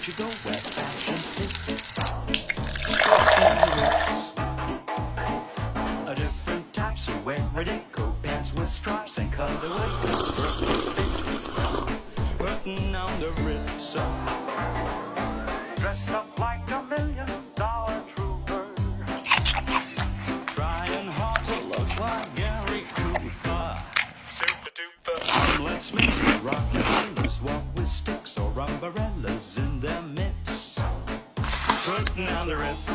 Don't you go where fashion sits? A different types who wear Ridico pants with stripes and cutaways. Putting on the Ritz. Dressed up like $1 million trooper. Trying hard to look like Gary Cooper. Super duper. Let's mix it. Rock and rollers walk with sticks or umbrellas in their mix. Putting on the Ritz.